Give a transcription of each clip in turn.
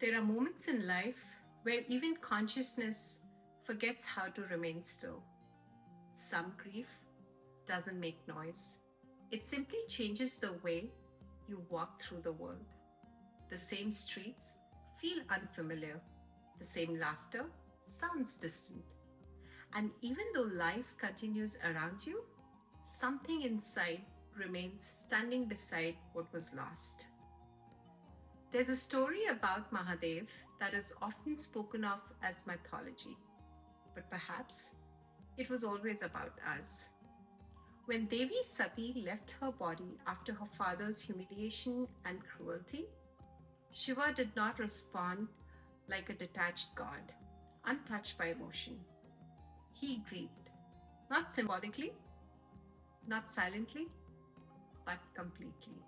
There are moments in life where even consciousness forgets how to remain still. Some grief doesn't make noise. It simply changes the way you walk through the world. The same streets feel unfamiliar. The same laughter sounds distant. And even though life continues around you, something inside remains standing beside what was lost. There's a story about Mahadev that is often spoken of as mythology, but perhaps it was always about us. When Devi Sati left her body after her father's humiliation and cruelty, Shiva did not respond like a detached god, untouched by emotion. He grieved, not symbolically, not silently, but completely.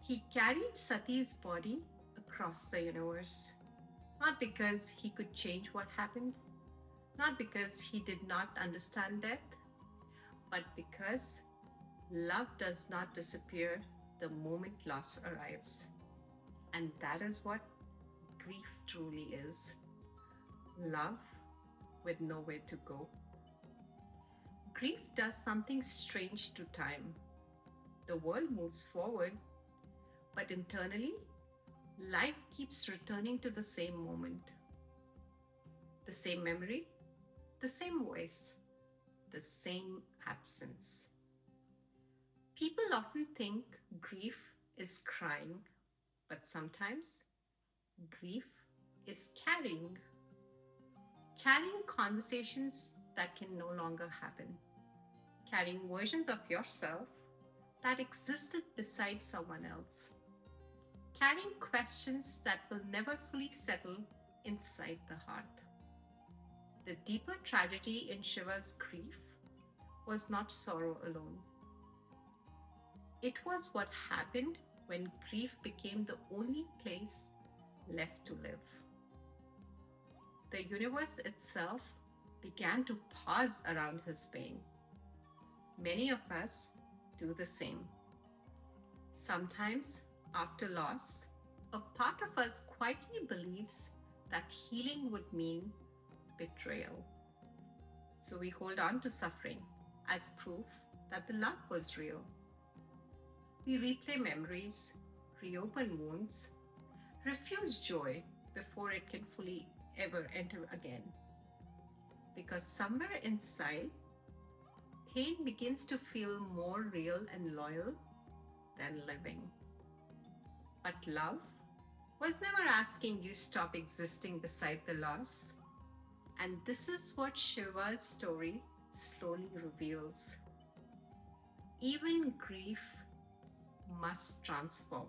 He carried Sati's body across the universe, not because he could change what happened, not because he did not understand death, but because love does not disappear the moment loss arrives. And that is what grief truly is. Love with nowhere to go. Grief does something strange to time. The world moves forward, but internally, life keeps returning to the same moment. The same memory, the same voice, the same absence. People often think grief is crying, but sometimes grief is carrying. Carrying conversations that can no longer happen. Carrying versions of yourself that existed beside someone else. Carrying questions that will never fully settle inside the heart. The deeper tragedy in Shiva's grief was not sorrow alone. It was what happened when grief became the only place left to live. The universe itself began to pause around his pain. Many of us do the same. Sometimes, after loss, a part of us quietly believes that healing would mean betrayal. So we hold on to suffering as proof that the love was real. We replay memories, reopen wounds, refuse joy before it can fully ever enter again. Because somewhere inside, pain begins to feel more real and loyal than living. But love was never asking you stop existing beside the loss. And this is what Shiva's story slowly reveals. Even grief must transform.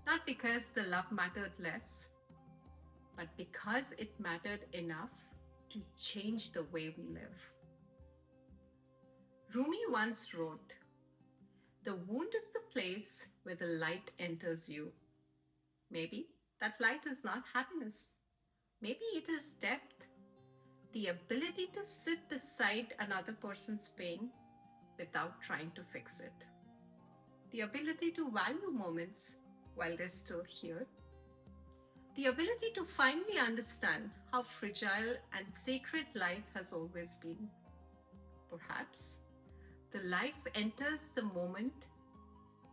Not because the love mattered less, but because it mattered enough to change the way we live. Rumi once wrote, "The wound is the place where the light enters you." Maybe that light is not happiness. Maybe it is depth, the ability to sit beside another person's pain without trying to fix it. The ability to value moments while they're still here. The ability to finally understand how fragile and sacred life has always been. Perhaps the life enters the moment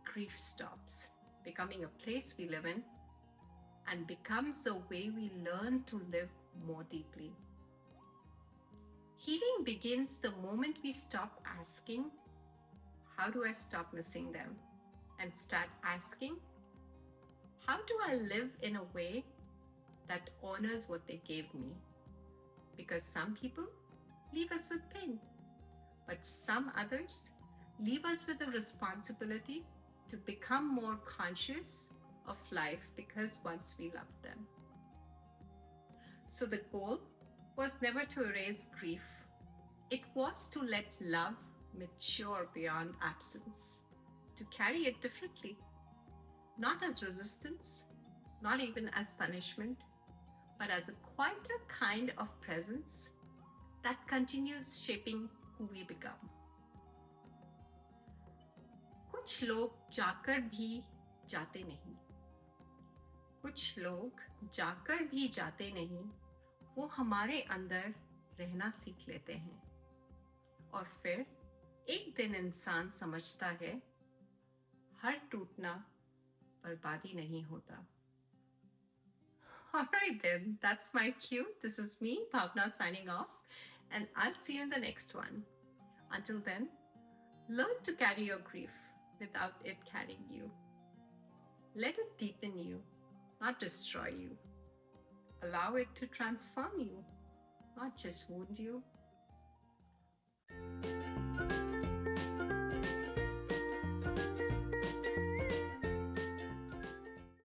grief stops, becoming a place we live in, and becomes the way we learn to live more deeply. Healing begins the moment we stop asking, "How do I stop missing them?" and start asking, "How do I live in a way that honors what they gave me?" Because some people leave us with pain, but some others leave us with a responsibility to become more conscious of life because once we loved them. So the goal was never to erase grief. It was to let love mature beyond absence, to carry it differently, not as resistance, not even as punishment, but as a quieter kind of presence that continues shaping who we become. कुछ लोग जाकर भी जाते नहीं, कुछ लोग जाकर भी जाते नहीं, वो हमारे अंदर रहना सीख लेते हैं और फिर एक दिन इंसान समझता है हर टूटना बर्बादी नहीं होता. Alright then, that's my cue. This is me, Bhavna, signing off, and I'll see you in the next one. Until then, learn to carry your grief without it carrying you. Let it deepen you, not destroy you. Allow it to transform you, not just wound you.